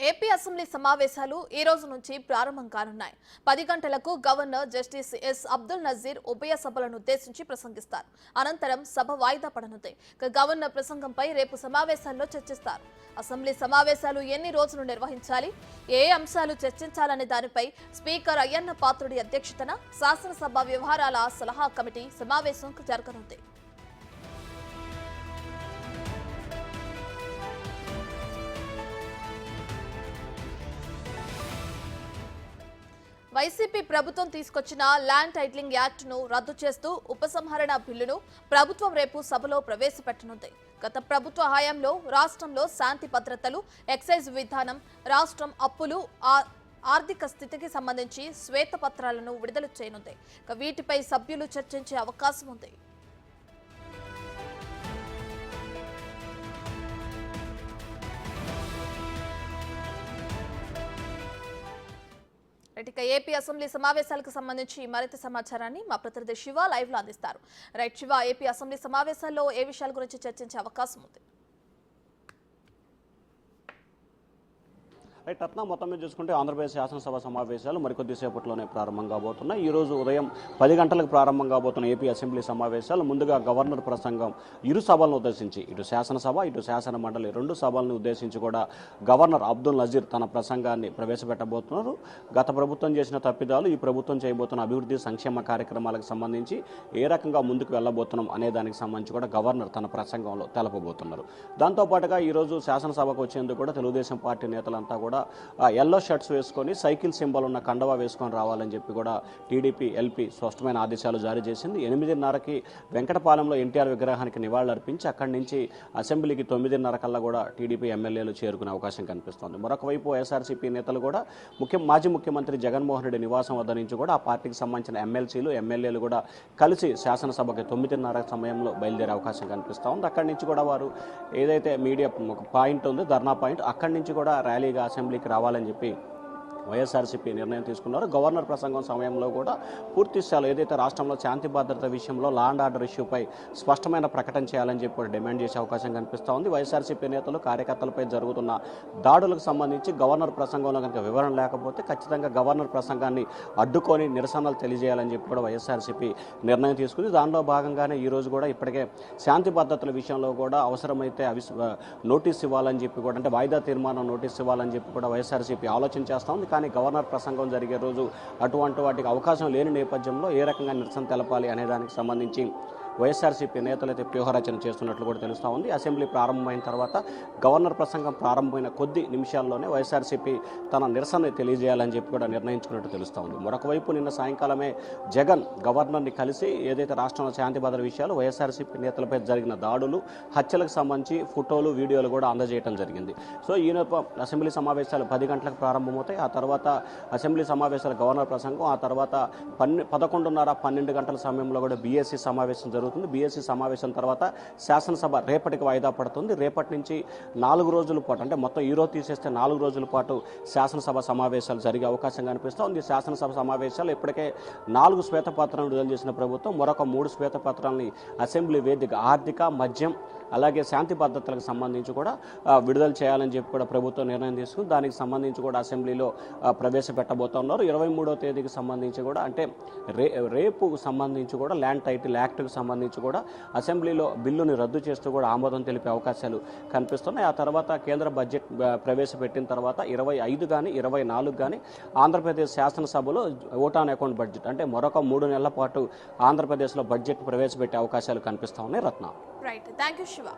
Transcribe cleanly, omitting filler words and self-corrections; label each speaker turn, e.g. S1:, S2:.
S1: AP assembly సమావేశాలు ఈ రోజు నుంచి ప్రారంభం కానున్నాయి. 10 గంటలకు governor justice S Abdul Nazeer ఉభయ సభలను ఉద్దేశించి ప్రసంగిస్తారు. అనంతరం సభ వాయిదా పడనుంది. గవర్నర్ ప్రసంగంపై రేపు సమావేశాల్లో చర్చిస్తారు. అసెంబ్లీ సమావేశాలు ఎన్ని రోజులు నిర్వహించాలి, ఏ అంశాలు చర్చించాలనే దానిపై స్పీకర్ అయ్యన్న పాత్రుడి అధ్యక్షతన శాసనసభ వ్యవహారాల సలహా కమిటీ సమావేశం జరగనుంది. వైసీపీ ప్రభుత్వం తీసుకొచ్చిన ల్యాండ్ టైటిలింగ్ యాక్ట్ ను రద్దు చేస్తూ ఉపసంహరణ బిల్లును ప్రభుత్వం రేపు సభలో ప్రవేశపెట్టనుంది. గత ప్రభుత్వ హయాంలో రాష్ట్రంలో శాంతి భద్రతలు, ఎక్సైజ్ విధానం, రాష్ట్రం అప్పులు, ఆర్థిక స్థితికి సంబంధించి శ్వేతపత్రాలను విడుదల చేయనుంది. వీటిపై సభ్యులు చర్చించే అవకాశం ఉంది. ఏపీ అసెంబ్లీ సమావేశాలకు సంబంధించి మరింత సమాచారాన్ని మా ప్రతినిధి శివ లైవ్ లో అందిస్తారు. రైట్ శివ, ఏపీ అసెంబ్లీ సమావేశాల్లో ఏ విషయాల గురించి చర్చించే అవకాశం ఉంది?
S2: రైట్ రత్న, మొత్తం మీద చూసుకుంటే ఆంధ్రప్రదేశ్ శాసనసభ సమావేశాలు మరికొద్దిసేపట్లోనే ప్రారంభం కాబోతున్నాయి. ఈ రోజు ఉదయం 10 గంటలకు ప్రారంభం కాబోతున్న ఏపీ అసెంబ్లీ సమావేశాలు ముందుగా గవర్నర్ ప్రసంగం ఇరు సభలను ఉద్దేశించి, ఇటు శాసనసభ ఇటు శాసన మండలి రెండు సభలను ఉద్దేశించి కూడా గవర్నర్ అబ్దుల్ నజీర్ తన ప్రసంగాన్ని ప్రవేశపెట్టబోతున్నారు. గత ప్రభుత్వం చేసిన తప్పిదాలు, ఈ ప్రభుత్వం చేయబోతున్న అభివృద్ధి సంక్షేమ కార్యక్రమాలకు సంబంధించి ఏ రకంగా ముందుకు వెళ్ళబోతున్నాం అనే దానికి సంబంధించి కూడా గవర్నర్ తన ప్రసంగంలో తెలపబోతున్నారు. దాంతోపాటుగా ఈరోజు శాసనసభకు వచ్చేందుకు కూడా తెలుగుదేశం పార్టీ నేతలంతా కూడా ఎల్లో షర్ట్స్ వేసుకొని సైకిల్ సింబల్ ఉన్న కండవా వేసుకొని రావాలని చెప్పి కూడా టీడీపీ ఎల్పీ స్పష్టమైన ఆదేశాలు జారీ చేసింది. 8:30కి వెంకటపాలెంలో ఎన్టీఆర్ విగ్రహానికి నివాళులర్పించి అక్కడి నుంచి అసెంబ్లీకి 9:30 కల్లా కూడా టీడీపీ ఎమ్మెల్యేలు చేరుకునే అవకాశం కనిపిస్తోంది. మరొక వైపు వైఎస్ఆర్సీపీ నేతలు కూడా మాజీ ముఖ్యమంత్రి జగన్మోహన్ రెడ్డి నివాసం వద్ద నుంచి కూడా ఆ పార్టీకి సంబంధించిన ఎమ్మెల్సీలు ఎమ్మెల్యేలు కూడా కలిసి శాసనసభకి 9:30 సమయంలో బయలుదేరే అవకాశం కనిపిస్తూ ఉంది. అక్కడి నుంచి కూడా వారు ఏదైతే మీడియా ఒక పాయింట్ ఉందో, ధర్నా పాయింట్, అక్కడి నుంచి కూడా ర్యాలీగా అసెంబ్లీకి రావాలని చెప్పి వైఎస్ఆర్సీపీ నిర్ణయం తీసుకున్నారు. గవర్నర్ ప్రసంగం సమయంలో కూడా పూర్తి స్థాయిలో ఏదైతే రాష్ట్రంలో శాంతి భద్రత విషయంలో లా అండ్ ఆర్డర్ ఇష్యూపై స్పష్టమైన ప్రకటన చేయాలని చెప్పి డిమాండ్ చేసే అవకాశం కనిపిస్తూ ఉంది. వైఎస్ఆర్సీపీ నేతలు కార్యకర్తలపై జరుగుతున్న దాడులకు సంబంధించి గవర్నర్ ప్రసంగంలో కనుక వివరణ లేకపోతే ఖచ్చితంగా గవర్నర్ ప్రసంగాన్ని అడ్డుకొని నిరసనలు తెలియజేయాలని చెప్పి కూడా వైఎస్ఆర్సీపీ నిర్ణయం తీసుకుంది. దానిలో భాగంగానే ఈరోజు కూడా ఇప్పటికే శాంతి భద్రతల విషయంలో కూడా అవసరమైతే నోటీస్ ఇవ్వాలని చెప్పి కూడా, అంటే వాయిదా తీర్మానం నోటీస్ ఇవ్వాలని చెప్పి కూడా వైఎస్ఆర్సీపీ ఆలోచన చేస్తూ ఉంది. కానీ గవర్నర్ ప్రసంగం జరిగే రోజు అటువంటి వాటికి అవకాశం లేని నేపథ్యంలో ఏ రకంగా నిరసన తెలపాలి అనే దానికి సంబంధించి వైఎస్ఆర్సీపీ నేతలైతే వ్యూహరచన చేస్తున్నట్లు కూడా తెలుస్తూ ఉంది. అసెంబ్లీ ప్రారంభమైన తర్వాత గవర్నర్ ప్రసంగం ప్రారంభమైన కొద్ది నిమిషాల్లోనే వైఎస్ఆర్సీపీ తన నిరసన తెలియజేయాలని చెప్పి కూడా నిర్ణయించుకున్నట్టు తెలుస్తూ ఉంది. మరొక వైపు నిన్న సాయంకాలమే జగన్ గవర్నర్ని కలిసి ఏదైతే రాష్ట్రంలో శాంతి భద్రత విషయాలు, వైఎస్ఆర్సీపీ నేతలపై జరిగిన దాడులు, హత్యలకు సంబంధించి ఫోటోలు, వీడియోలు కూడా అందజేయడం జరిగింది. సో ఈయన అసెంబ్లీ సమావేశాలు 10 గంటలకు ప్రారంభమవుతాయి. ఆ తర్వాత అసెంబ్లీ సమావేశాల గవర్నర్ ప్రసంగం, ఆ తర్వాత 11:30, 12 గంటల సమయంలో కూడా బీఎస్సీ సమావేశం జరుగుతుంది. బీఎస్సీ సమావేశం తర్వాత శాసనసభ రేపటికి వాయిదా పడుతుంది. రేపటి నుంచి 4 రోజుల పాటు, అంటే మొత్తం ఈరోజు తీసేస్తే 4 రోజుల పాటు శాసనసభ సమావేశాలు జరిగే అవకాశం కనిపిస్తుంది. శాసనసభ సమావేశాలు ఇప్పటికే 4 శ్వేతపత్రాలను విడుదల చేసిన ప్రభుత్వం మరొక 3 శ్వేతపత్రాలని అసెంబ్లీ వేదిక ఆర్థిక, మద్యం, అలాగే శాంతి భద్రతలకు సంబంధించి కూడా విడుదల చేయాలని చెప్పి కూడా ప్రభుత్వం నిర్ణయం తీసుకుని దానికి సంబంధించి కూడా అసెంబ్లీలో ప్రవేశపెట్టబోతున్నారు. 23వ తేదీకి సంబంధించి కూడా, అంటే రేపు సంబంధించి కూడా ల్యాండ్ టైటిల్ యాక్ట్కి సంబంధించి కూడా అసెంబ్లీలో బిల్లుని రద్దు చేస్తూ కూడా ఆమోదం తెలిపే అవకాశాలు కనిపిస్తున్నాయి. ఆ తర్వాత కేంద్ర బడ్జెట్ ప్రవేశపెట్టిన తర్వాత 25 కానీ 24 కానీ ఆంధ్రప్రదేశ్ శాసనసభలో ఓట్ ఆన్ అకౌంట్ బడ్జెట్, అంటే మరొక 3 నెలల పాటు ఆంధ్రప్రదేశ్లో బడ్జెట్ ప్రవేశపెట్టే అవకాశాలు కనిపిస్తూ ఉన్నాయి. Ratna.
S1: Right, thank you Shiva.